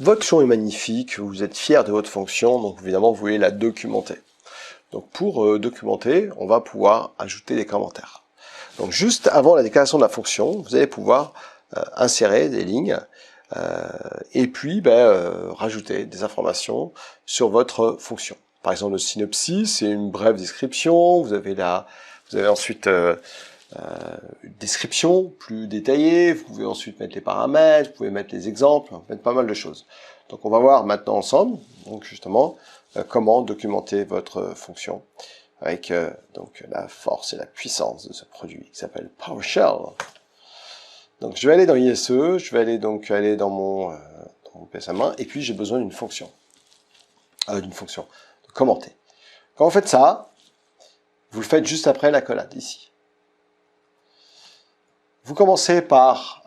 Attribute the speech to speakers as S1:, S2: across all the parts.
S1: Votre fonction est magnifique, vous êtes fier de votre fonction, donc évidemment vous voulez la documenter. Donc pour documenter, on va pouvoir ajouter des commentaires. Donc juste avant la déclaration de la fonction, vous allez pouvoir insérer des lignes et puis rajouter des informations sur votre fonction. Par exemple, le synopsis, c'est une brève description. Vous avez ensuite une description plus détaillée. Vous pouvez ensuite mettre les paramètres, vous pouvez mettre les exemples, mettre pas mal de choses. Donc on va voir maintenant ensemble, donc justement, comment documenter votre fonction avec donc la force et la puissance de ce produit qui s'appelle PowerShell. Donc je vais aller dans ISE, je vais aller dans mon pièce à main, et puis j'ai besoin d'une fonction. De commenter. Quand vous faites ça, vous le faites juste après l'accolade, ici. Vous commencez par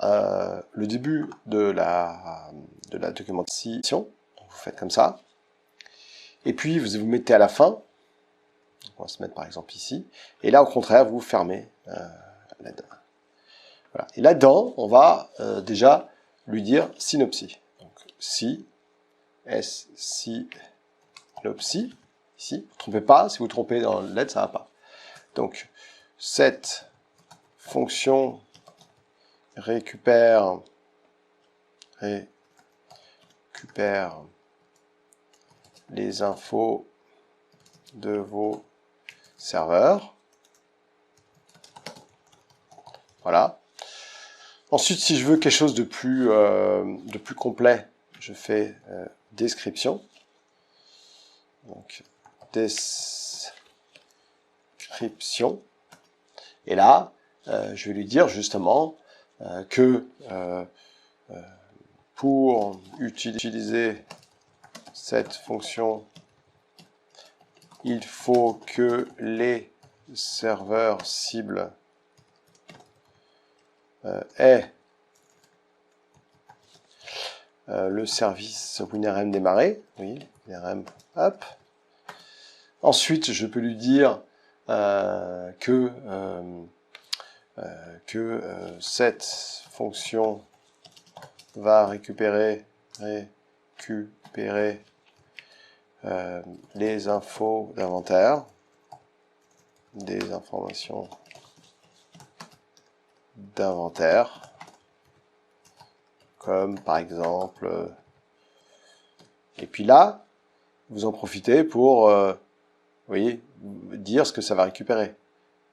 S1: le début de la documentation, donc vous faites comme ça, et puis vous vous mettez à la fin, on va se mettre par exemple ici, et là au contraire vous fermez là-dedans. Voilà. Et là-dedans, on va déjà lui dire synopsis. Donc synopsis, ici, ne vous trompez pas, si vous trompez dans le lettre, ça va pas. Donc cette fonction récupère les infos de vos serveurs. Voilà. Ensuite, si je veux quelque chose de plus complet, je fais description. Donc description. Et là, je vais lui dire justement que pour utiliser cette fonction, il faut que les serveurs cibles aient le service WinRM démarré. Oui, WinRM, hop. Ensuite, je peux lui dire que cette fonction va récupérer les infos d'inventaire, des informations d'inventaire, comme par exemple, et puis là, vous en profitez pour, vous voyez, dire ce que ça va récupérer.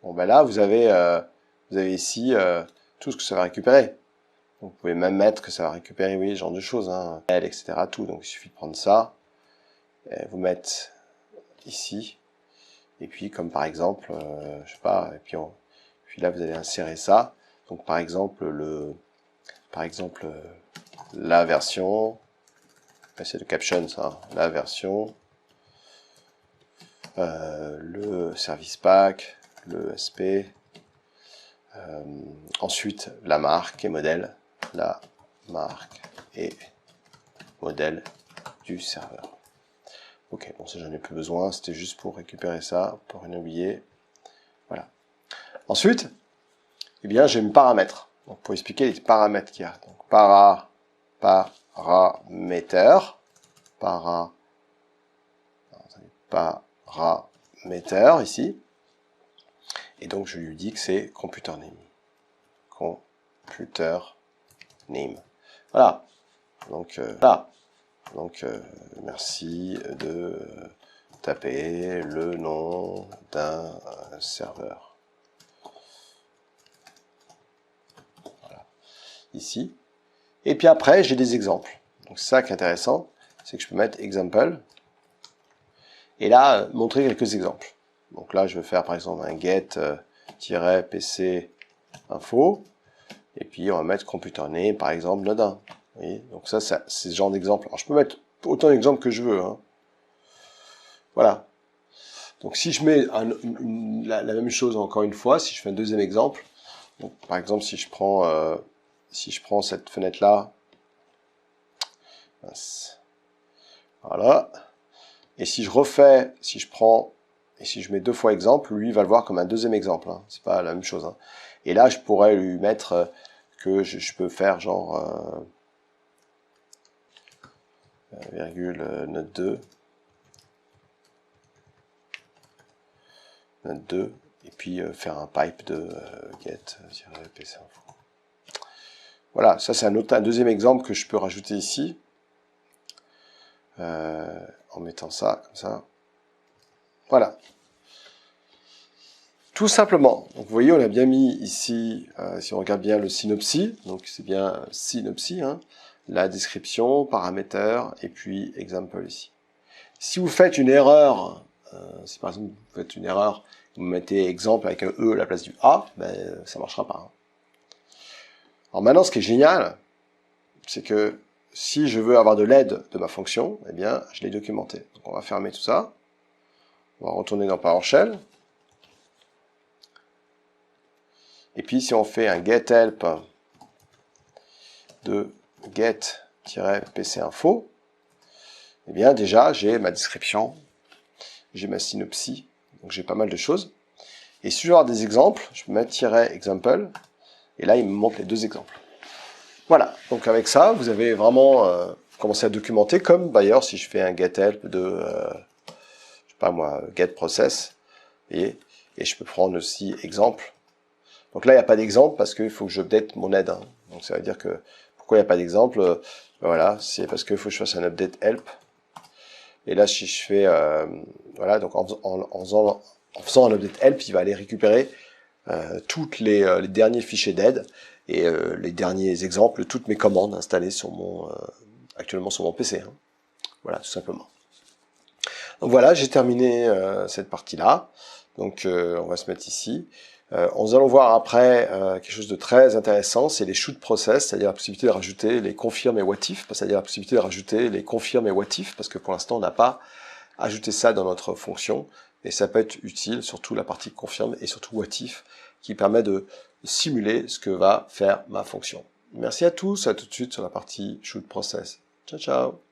S1: Bon ben là, vous avez ici tout ce que ça va récupérer. Donc, vous pouvez même mettre que ça va récupérer, oui, ce genre de choses, hein, etc. Tout. Donc il suffit de prendre ça, et vous mettre ici, et puis comme par exemple, je sais pas, et puis là vous allez insérer ça. Donc par exemple la version, c'est le caption ça, la version, le service pack, le SP, ensuite la marque et modèle, du serveur. Ok, bon ça j'en ai plus besoin, c'était juste pour récupérer ça, pour rien oublier. Voilà. Ensuite, eh bien j'ai mes paramètres. Donc, pour expliquer les paramètres qu'il y a. Donc paramètre ici. Et donc je lui dis que c'est computer name. Computer name. Voilà. Donc merci de taper le nom d'un serveur. Voilà. Ici. Et puis après, j'ai des exemples. Donc c'est ça qui est intéressant, c'est que je peux mettre example. Et là, montrer quelques exemples. Donc là, je vais faire par exemple un get-pc info. Et puis on va mettre computer name, par exemple, node1. Vous voyez, donc ça c'est ce genre d'exemple. Alors je peux mettre autant d'exemples que je veux. Hein. Voilà. Donc si je mets la même chose encore une fois, si je fais un deuxième exemple, donc, par exemple si je prends cette fenêtre-là, voilà, et si je refais, si je mets deux fois exemple, lui il va le voir comme un deuxième exemple. Hein. C'est pas la même chose. Hein. Et là je pourrais lui mettre que je peux faire genre virgule note 2, note 2, et puis faire un pipe de get-pcinfo. Voilà, ça c'est un deuxième exemple que je peux rajouter ici, en mettant ça comme ça. Voilà. Tout simplement. Donc vous voyez, on a bien mis ici, si on regarde bien le synopsis, donc c'est bien synopsis, hein, la description, paramètres, et puis example ici. Si vous faites une erreur, si par exemple vous faites une erreur, vous mettez exemple avec un E à la place du A, ben, ça ne marchera pas. Hein. Alors maintenant, ce qui est génial, c'est que si je veux avoir de l'aide de ma fonction, eh bien, je l'ai documenté. Donc on va fermer tout ça. On va retourner dans PowerShell. Et puis si on fait un getHelp de get-pcinfo, eh bien déjà j'ai ma description, j'ai ma synopsis, donc j'ai pas mal de choses. Et si je veux avoir des exemples, je peux mettre "example", et là il me montre les deux exemples. Voilà, donc avec ça, vous avez vraiment commencé à documenter, comme d'ailleurs si je fais un getHelp de, je sais pas moi, getProcess, et je peux prendre aussi exemple. Donc là, il n'y a pas d'exemple parce qu'il faut que j'update mon aide. Hein. Donc ça veut dire que, pourquoi il n'y a pas d'exemple? Voilà, c'est parce qu'il faut que je fasse un update help. Et là, si je fais, voilà, donc en faisant un update help, il va aller récupérer toutes les derniers fichiers d'aide et les derniers exemples, toutes mes commandes installées sur actuellement sur mon PC. Hein. Voilà, tout simplement. Donc voilà, j'ai terminé cette partie-là. Donc on va se mettre ici. Nous allons voir après quelque chose de très intéressant, c'est les shoot process, c'est-à-dire la possibilité de rajouter les confirmes et what if, c'est-à-dire la possibilité de rajouter les confirmes et what if, parce que pour l'instant on n'a pas ajouté ça dans notre fonction, et ça peut être utile, surtout la partie confirme et surtout what if, qui permet de simuler ce que va faire ma fonction. Merci à tous, à tout de suite sur la partie shoot process. Ciao ciao.